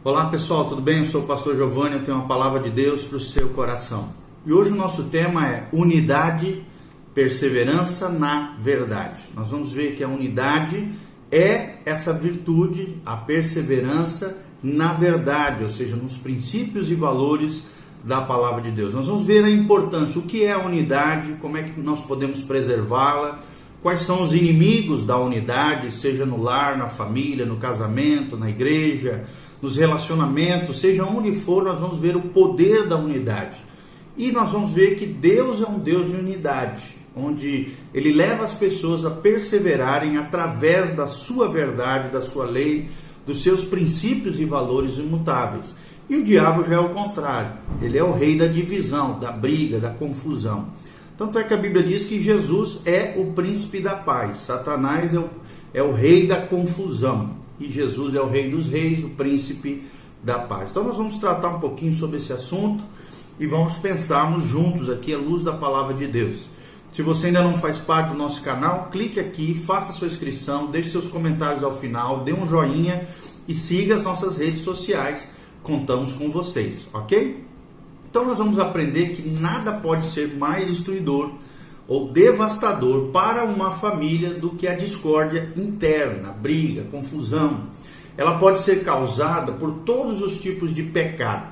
Olá pessoal, tudo bem? Eu sou o pastor Giovanni, eu tenho uma palavra de Deus para o seu coração. E hoje o nosso tema é unidade, perseverança na verdade. Nós vamos ver que a unidade é essa virtude, a perseverança na verdade, ou seja, nos princípios e valores da palavra de Deus. Nós vamos ver a importância, o que é a unidade, como é que nós podemos preservá-la, quais são os inimigos da unidade, seja no lar, na família, no casamento, na igreja, nos relacionamentos, seja onde for, nós vamos ver o poder da unidade. E nós vamos ver que Deus é um Deus de unidade, onde Ele leva as pessoas a perseverarem através da sua verdade, da sua lei, dos seus princípios e valores imutáveis. E o diabo já é o contrário, ele é o rei da divisão, da briga, da confusão. Tanto é que a Bíblia diz que Jesus é o príncipe da paz, Satanás é o rei da confusão. E Jesus é o rei dos reis, o príncipe da paz. Então nós vamos tratar um pouquinho sobre esse assunto e vamos pensarmos juntos aqui à luz da palavra de Deus. Se você ainda não faz parte do nosso canal, clique aqui, faça sua inscrição, deixe seus comentários ao final, dê um joinha e siga as nossas redes sociais. Contamos com vocês, ok? Então nós vamos aprender que nada pode ser mais destruidor ou devastador para uma família do que a discórdia interna, a briga, a confusão. Ela pode ser causada por todos os tipos de pecado: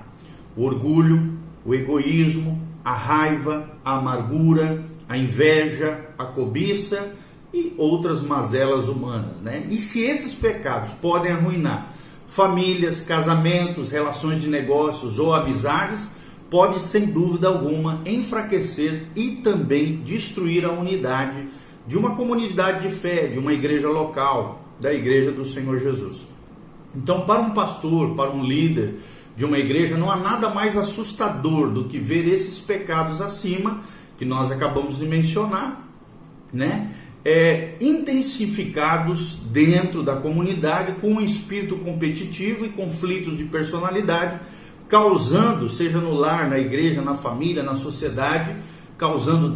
o orgulho, o egoísmo, a raiva, a amargura, a inveja, a cobiça e outras mazelas humanas, né? E se esses pecados podem arruinar famílias, casamentos, relações de negócios ou amizades, pode, sem dúvida alguma, enfraquecer e também destruir a unidade de uma comunidade de fé, de uma igreja local, da igreja do Senhor Jesus. Então, para um pastor, para um líder de uma igreja, não há nada mais assustador do que ver esses pecados acima, que nós acabamos de mencionar, né? Intensificados dentro da comunidade com um espírito competitivo e conflitos de personalidade, causando, seja no lar, na igreja, na família, na sociedade, causando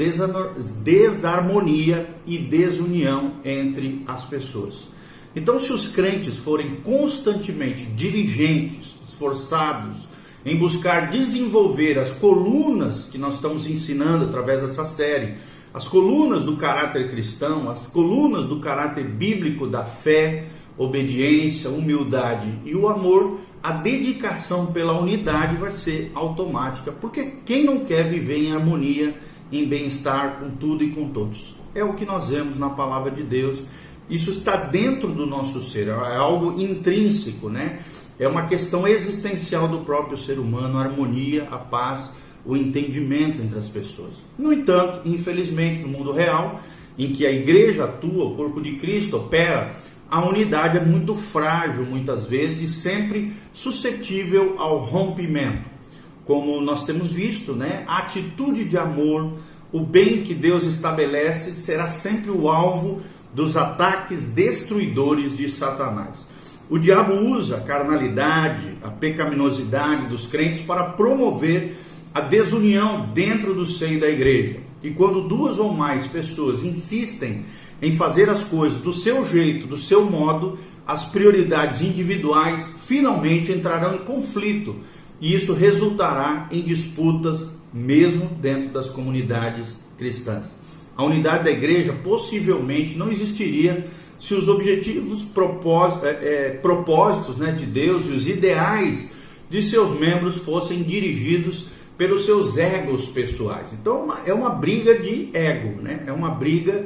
desarmonia e desunião entre as pessoas. Então, se os crentes forem constantemente diligentes, esforçados em buscar desenvolver as colunas que nós estamos ensinando através dessa série, as colunas do caráter cristão, as colunas do caráter bíblico da fé, obediência, humildade e o amor, a dedicação pela unidade vai ser automática, porque quem não quer viver em harmonia, em bem-estar com tudo e com todos? É o que nós vemos na palavra de Deus. Isso está dentro do nosso ser, é algo intrínseco, né? É uma questão existencial do próprio ser humano, a harmonia, a paz, o entendimento entre as pessoas. No entanto, infelizmente, no mundo real, em que a igreja atua, o corpo de Cristo opera, a unidade é muito frágil muitas vezes e sempre suscetível ao rompimento. Como nós temos visto, né? A atitude de amor, o bem que Deus estabelece será sempre o alvo dos ataques destruidores de Satanás. O diabo usa a carnalidade, a pecaminosidade dos crentes para promover a desunião dentro do seio da igreja. E quando duas ou mais pessoas insistem em fazer as coisas do seu jeito, do seu modo, as prioridades individuais finalmente entrarão em conflito, e isso resultará em disputas mesmo dentro das comunidades cristãs. A unidade da igreja possivelmente não existiria se os objetivos, propósitos, né, de Deus e os ideais de seus membros fossem dirigidos pelos seus egos pessoais. Então é uma briga de ego, né? É uma briga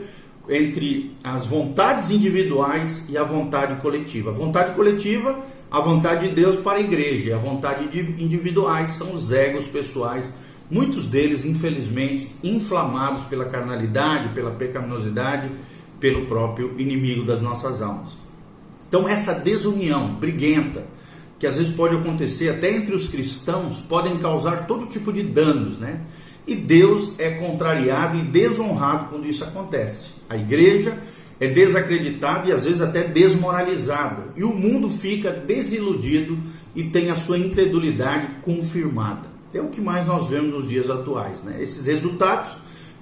entre as vontades individuais e a vontade coletiva. A vontade coletiva, a vontade de Deus para a igreja, e a vontade individuais são os egos pessoais, muitos deles, infelizmente, inflamados pela carnalidade, pela pecaminosidade, pelo próprio inimigo das nossas almas. Então essa desunião briguenta, que às vezes pode acontecer até entre os cristãos, podem causar todo tipo de danos, né? E Deus é contrariado e desonrado quando isso acontece. A igreja é desacreditada e às vezes até desmoralizada. E o mundo fica desiludido e tem a sua incredulidade confirmada. É o que mais nós vemos nos dias atuais, né? Esses resultados,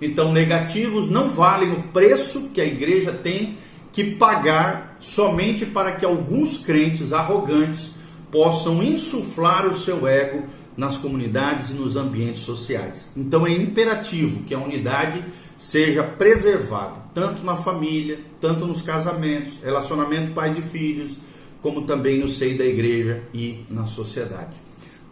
então, negativos, não valem o preço que a igreja tem que pagar somente para que alguns crentes arrogantes possam insuflar o seu ego nas comunidades e nos ambientes sociais. Então é imperativo que a unidade seja preservada, tanto na família, tanto nos casamentos, relacionamento pais e filhos, como também no seio da igreja e na sociedade.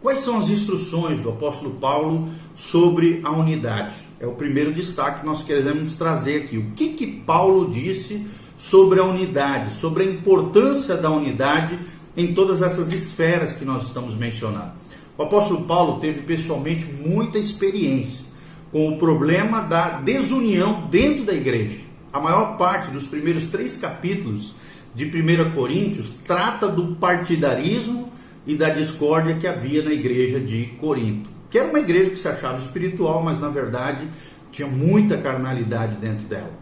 Quais são as instruções do apóstolo Paulo sobre a unidade? É o primeiro destaque que nós queremos trazer aqui. O que Paulo disse sobre a unidade, sobre a importância da unidade em todas essas esferas que nós estamos mencionando? O apóstolo Paulo teve pessoalmente muita experiência com o problema da desunião dentro da igreja. A maior parte dos primeiros 3 capítulos de 1 Coríntios trata do partidarismo e da discórdia que havia na igreja de Corinto, que era uma igreja que se achava espiritual, mas na verdade tinha muita carnalidade dentro dela.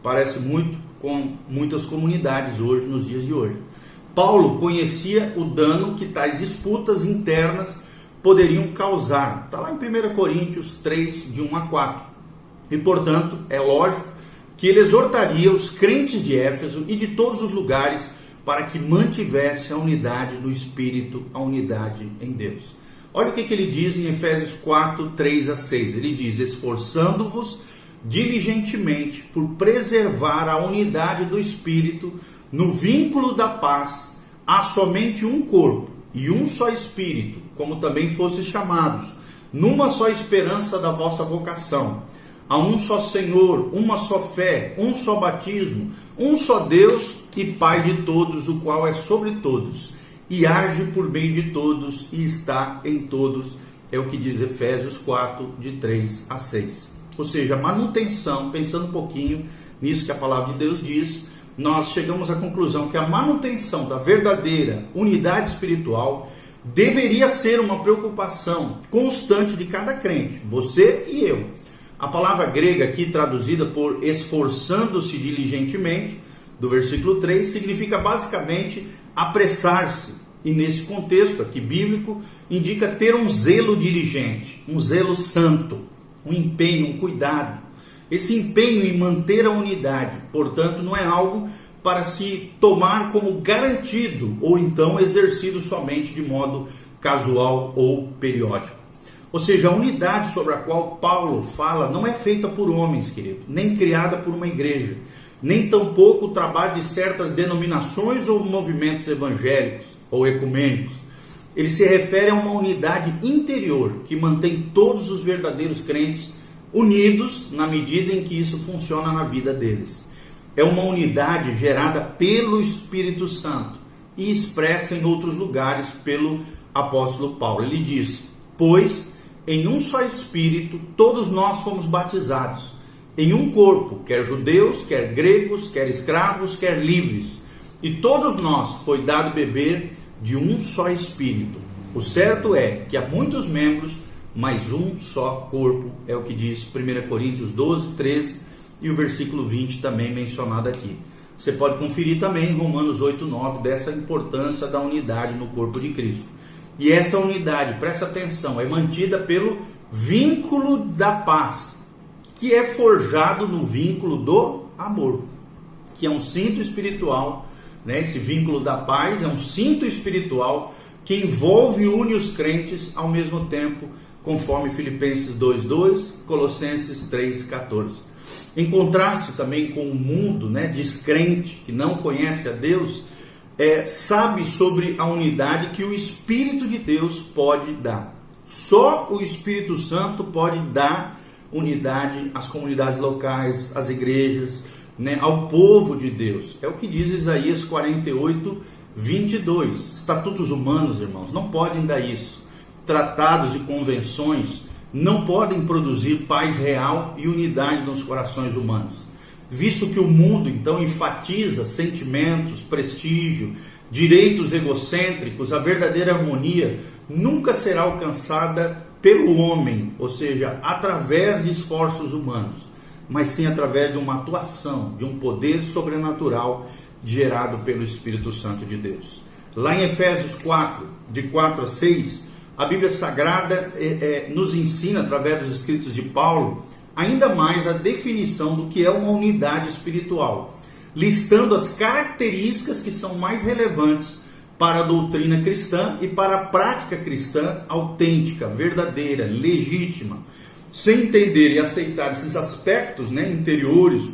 Parece muito com muitas comunidades hoje, nos dias de hoje. Paulo conhecia o dano que tais disputas internas poderiam causar. Está lá em 1 Coríntios 3, de 1 a 4. E, portanto, é lógico que ele exortaria os crentes de Éfeso e de todos os lugares para que mantivesse a unidade no Espírito, a unidade em Deus. Olha o que ele diz em Efésios 4, 3 a 6. Ele diz: esforçando-vos diligentemente por preservar a unidade do Espírito no vínculo da paz, há somente um corpo e um só Espírito, como também fostes chamados, numa só esperança da vossa vocação. Há um só Senhor, uma só fé, um só batismo, um só Deus e Pai de todos, o qual é sobre todos, e age por meio de todos, e está em todos. É o que diz Efésios 4, de 3 a 6. Ou seja, a manutenção, pensando um pouquinho nisso que a palavra de Deus diz, nós chegamos à conclusão que a manutenção da verdadeira unidade espiritual deveria ser uma preocupação constante de cada crente, você e eu. A palavra grega aqui traduzida por esforçando-se diligentemente, do versículo 3, significa basicamente apressar-se. E nesse contexto aqui bíblico, indica ter um zelo diligente, um zelo santo, um empenho, um cuidado. Esse empenho em manter a unidade, portanto, não é algo para se tomar como garantido ou então exercido somente de modo casual ou periódico. Ou seja, a unidade sobre a qual Paulo fala não é feita por homens, querido, nem criada por uma igreja, nem tampouco o trabalho de certas denominações ou movimentos evangélicos ou ecumênicos. Ele se refere a uma unidade interior que mantém todos os verdadeiros crentes unidos na medida em que isso funciona na vida deles. É uma unidade gerada pelo Espírito Santo e expressa em outros lugares pelo apóstolo Paulo. Ele diz: pois em um só Espírito todos nós fomos batizados, em um corpo, quer judeus, quer gregos, quer escravos, quer livres, e todos nós foi dado beber de um só Espírito. O certo é que há muitos membros, mas um só corpo, é o que diz 1 Coríntios 12, 13 e o versículo 20 também mencionado aqui. Você pode conferir também em Romanos 8, 9, dessa importância da unidade no corpo de Cristo. E essa unidade, presta atenção, é mantida pelo vínculo da paz, que é forjado no vínculo do amor, que é um cinto espiritual, né? Esse vínculo da paz é um cinto espiritual que envolve e une os crentes ao mesmo tempo, conforme Filipenses 2:2, Colossenses 3:14. Em contraste também com o mundo, né, descrente, que não conhece a Deus, sabe sobre a unidade que o Espírito de Deus pode dar. Só o Espírito Santo pode dar unidade às comunidades locais, às igrejas, né, ao povo de Deus. É o que diz Isaías 48, 22. Estatutos humanos, irmãos, não podem dar isso. Tratados e convenções não podem produzir paz real e unidade nos corações humanos. Visto que o mundo, então, enfatiza sentimentos, prestígio, direitos egocêntricos, a verdadeira harmonia nunca será alcançada pelo homem, ou seja, através de esforços humanos, mas sim através de uma atuação, de um poder sobrenatural gerado pelo Espírito Santo de Deus. Lá em Efésios 4, de 4 a 6, a Bíblia Sagrada nos ensina, através dos escritos de Paulo, ainda mais a definição do que é uma unidade espiritual, listando as características que são mais relevantes para a doutrina cristã e para a prática cristã autêntica, verdadeira, legítima. Sem entender e aceitar esses aspectos, interiores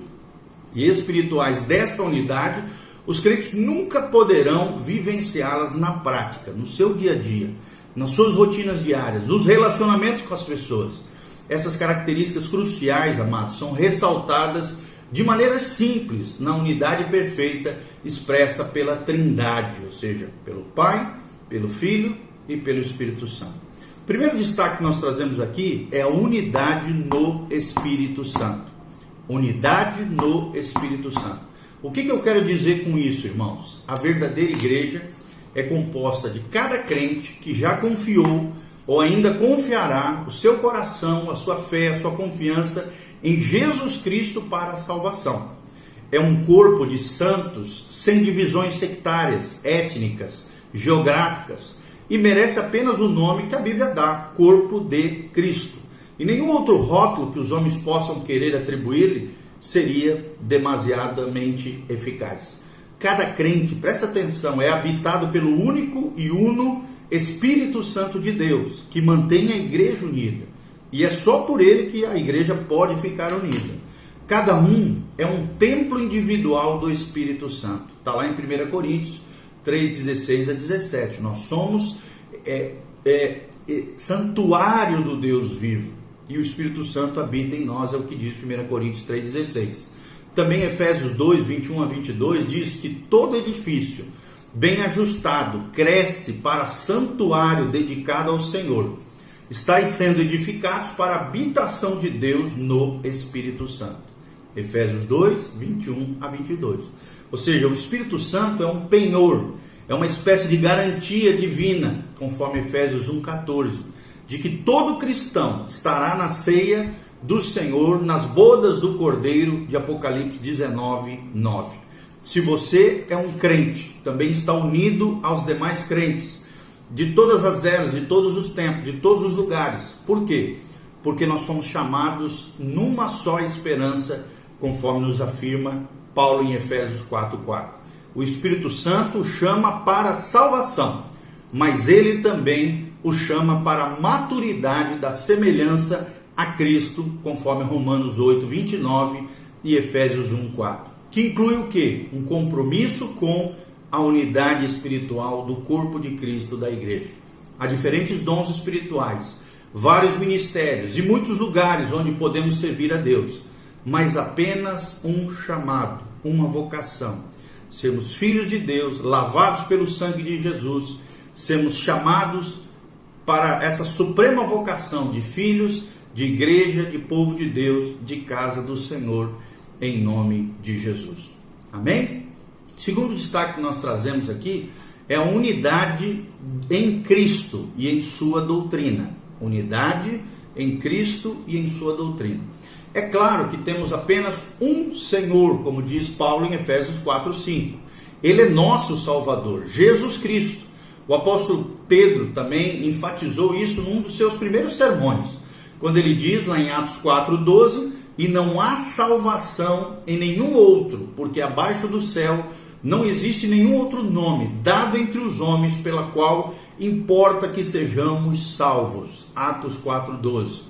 e espirituais dessa unidade, os crentes nunca poderão vivenciá-las na prática, no seu dia a dia, nas suas rotinas diárias, nos relacionamentos com as pessoas. Essas características cruciais, amados, são ressaltadas de maneira simples na unidade perfeita expressa pela Trindade, ou seja, pelo Pai, pelo Filho e pelo Espírito Santo. O primeiro destaque que nós trazemos aqui é a unidade no Espírito Santo. Unidade no Espírito Santo. O que eu quero dizer com isso, irmãos? A verdadeira igreja é composta de cada crente que já confiou ou ainda confiará o seu coração, a sua fé, a sua confiança em Jesus Cristo para a salvação. É um corpo de santos sem divisões sectárias, étnicas, geográficas, e merece apenas o nome que a Bíblia dá, corpo de Cristo. E nenhum outro rótulo que os homens possam querer atribuir-lhe seria demasiadamente eficaz. Cada crente, presta atenção, é habitado pelo único e uno Espírito Santo de Deus, que mantém a igreja unida. E é só por ele que a igreja pode ficar unida. Cada um é um templo individual do Espírito Santo. Está lá em 1 Coríntios 3:16 a 17. Nós somos santuário do Deus vivo. E o Espírito Santo habita em nós, é o que diz 1 Coríntios 3:16. Também Efésios 2:21 a 22 diz que todo edifício bem ajustado cresce para santuário dedicado ao Senhor. Estais sendo edificados para a habitação de Deus no Espírito Santo. Efésios 2:21 a 22. Ou seja, o Espírito Santo é um penhor, é uma espécie de garantia divina, conforme Efésios 1:14, de que todo cristão estará na ceia do Senhor, nas bodas do Cordeiro, de Apocalipse 19:9. Se você é um crente, também está unido aos demais crentes, de todas as eras, de todos os tempos, de todos os lugares. Por quê? Porque nós fomos chamados numa só esperança, conforme nos afirma Paulo em Efésios 4:4. O Espírito Santo o chama para a salvação, mas ele também o chama para a maturidade da semelhança a Cristo, conforme Romanos 8:29 e Efésios 1:4. Que inclui o quê? Um compromisso com a unidade espiritual do corpo de Cristo da igreja. Há diferentes dons espirituais, vários ministérios e muitos lugares onde podemos servir a Deus, mas apenas um chamado, uma vocação: sermos filhos de Deus, lavados pelo sangue de Jesus, sermos chamados para essa suprema vocação de filhos, de igreja, de povo de Deus, de casa do Senhor, em nome de Jesus. Amém? Segundo destaque que nós trazemos aqui é a unidade em Cristo e em sua doutrina. Unidade em Cristo e em sua doutrina. É claro que temos apenas um Senhor, como diz Paulo em Efésios 4:5. Ele é nosso Salvador, Jesus Cristo. O apóstolo Pedro também enfatizou isso num dos seus primeiros sermões, quando ele diz lá em Atos 4:12: e não há salvação em nenhum outro, porque abaixo do céu não existe nenhum outro nome dado entre os homens pela qual importa que sejamos salvos. Atos 4:12.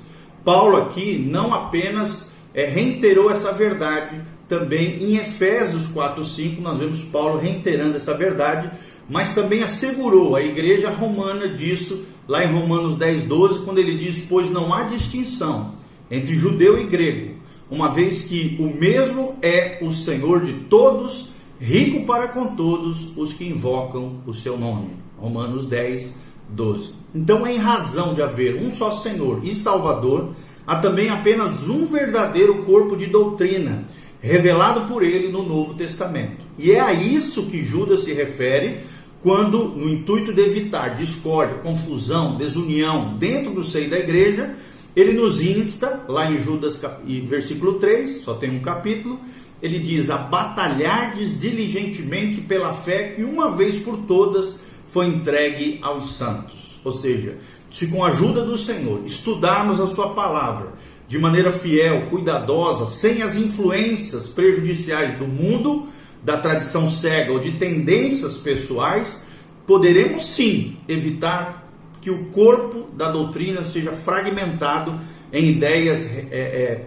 Paulo aqui não apenas reiterou essa verdade, também em Efésios 4:5 nós vemos Paulo reiterando essa verdade, mas também assegurou a igreja romana disso, lá em Romanos 10:12, quando ele diz: pois não há distinção entre judeu e grego, uma vez que o mesmo é o Senhor de todos, rico para com todos os que invocam o seu nome. Romanos 10:12. Então, em razão de haver um só Senhor e Salvador, há também apenas um verdadeiro corpo de doutrina, revelado por ele no Novo Testamento. E é a isso que Judas se refere quando, no intuito de evitar discórdia, confusão, desunião dentro do seio da igreja, ele nos insta, lá em Judas versículo 3, só tem um capítulo, ele diz: a batalhardes diligentemente pela fé que uma vez por todas foi entregue aos santos. Ou seja, se com a ajuda do Senhor estudarmos a sua palavra de maneira fiel, cuidadosa, sem as influências prejudiciais do mundo, da tradição cega ou de tendências pessoais, poderemos sim evitar que o corpo da doutrina seja fragmentado em ideias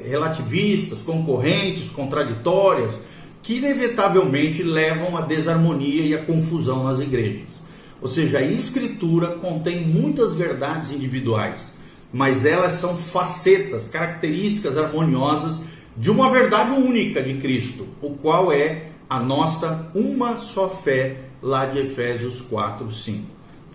relativistas, concorrentes, contraditórias, que inevitavelmente levam à desarmonia e à confusão nas igrejas. Ou seja, a Escritura contém muitas verdades individuais, mas elas são facetas, características harmoniosas de uma verdade única de Cristo, o qual é a nossa uma só fé, lá de Efésios 4:5.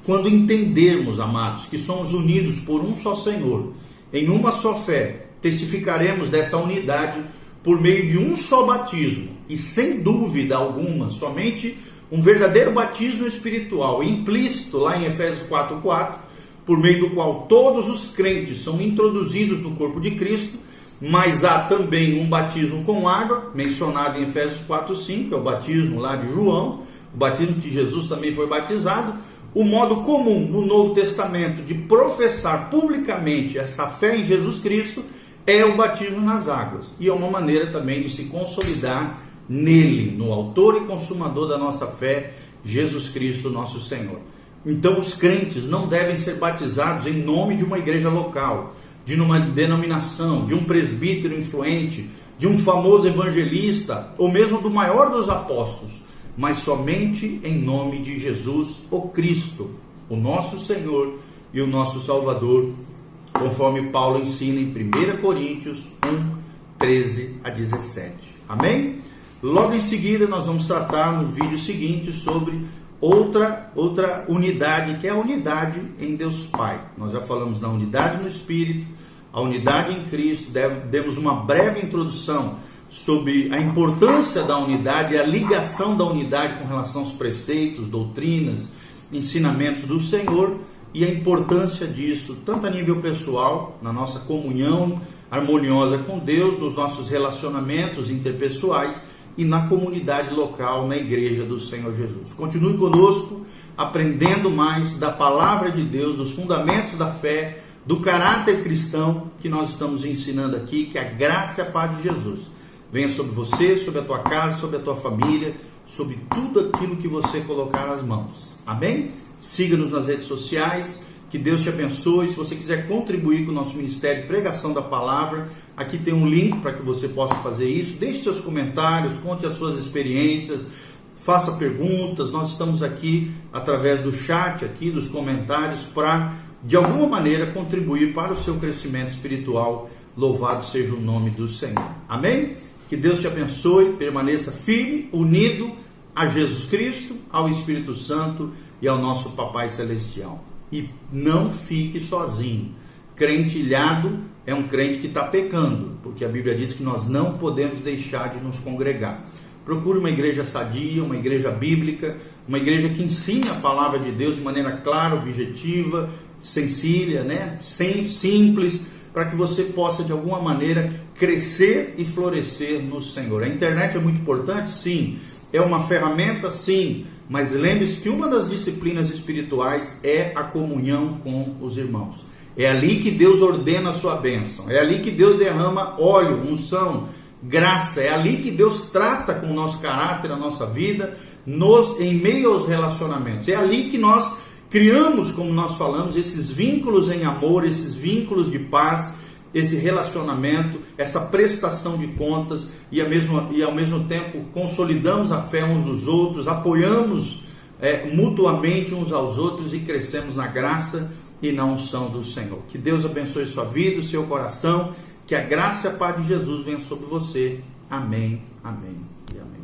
Quando entendermos, amados, que somos unidos por um só Senhor, em uma só fé, testificaremos dessa unidade por meio de um só batismo, e sem dúvida alguma, somente um verdadeiro batismo espiritual, implícito lá em Efésios 4:4, por meio do qual todos os crentes são introduzidos no corpo de Cristo, mas há também um batismo com água, mencionado em Efésios 4:5, é o batismo lá de João, o batismo que Jesus também foi batizado. O modo comum no Novo Testamento de professar publicamente essa fé em Jesus Cristo é o batismo nas águas, e é uma maneira também de se consolidar nele, no autor e consumador da nossa fé, Jesus Cristo, nosso Senhor. Então os crentes não devem ser batizados em nome de uma igreja local, de uma denominação, de um presbítero influente, de um famoso evangelista, ou mesmo do maior dos apóstolos, mas somente em nome de Jesus, o Cristo, o nosso Senhor e o nosso Salvador, conforme Paulo ensina em 1 Coríntios 1:13-17. Amém? Logo em seguida nós vamos tratar no vídeo seguinte sobre outra unidade, que é a unidade em Deus Pai. Nós já falamos da unidade no Espírito, a unidade em Cristo, demos uma breve introdução sobre a importância da unidade, a ligação da unidade com relação aos preceitos, doutrinas, ensinamentos do Senhor, e a importância disso, tanto a nível pessoal, na nossa comunhão harmoniosa com Deus, nos nossos relacionamentos interpessoais, e na comunidade local, na igreja do Senhor Jesus. Continue conosco, aprendendo mais da palavra de Deus, dos fundamentos da fé, do caráter cristão que nós estamos ensinando aqui, que a graça e a paz de Jesus venha sobre você, sobre a tua casa, sobre a tua família, sobre tudo aquilo que você colocar nas mãos. Amém? Siga-nos nas redes sociais, que Deus te abençoe. Se você quiser contribuir com o nosso ministério de pregação da palavra, aqui tem um link para que você possa fazer isso. Deixe seus comentários, conte as suas experiências, faça perguntas. Nós estamos aqui através do chat, aqui dos comentários, para de alguma maneira contribuir para o seu crescimento espiritual. Louvado seja o nome do Senhor. Amém? Que Deus te abençoe, permaneça firme, unido a Jesus Cristo, ao Espírito Santo e ao nosso Papai Celestial. E não fique sozinho. Crente ilhado é um crente que está pecando, porque a Bíblia diz que nós não podemos deixar de nos congregar. Procure uma igreja sadia, uma igreja bíblica, uma igreja que ensine a palavra de Deus de maneira clara, objetiva, sensível, simples, para que você possa de alguma maneira crescer e florescer no Senhor. A internet é muito importante? Sim. É uma ferramenta? Sim. Mas lembre-se que uma das disciplinas espirituais é a comunhão com os irmãos. É ali que Deus ordena a sua bênção. É ali que Deus derrama óleo, unção, graça. É ali que Deus trata com o nosso caráter, a nossa vida, em meio aos relacionamentos. É ali que nós criamos, como nós falamos, esses vínculos em amor, esses vínculos de paz, esse relacionamento, essa prestação de contas, e ao mesmo tempo consolidamos a fé uns dos outros, apoiamos mutuamente uns aos outros e crescemos na graça e na unção do Senhor. Que Deus abençoe sua vida, o seu coração, que a graça e a paz de Jesus venha sobre você. Amém, amém e amém.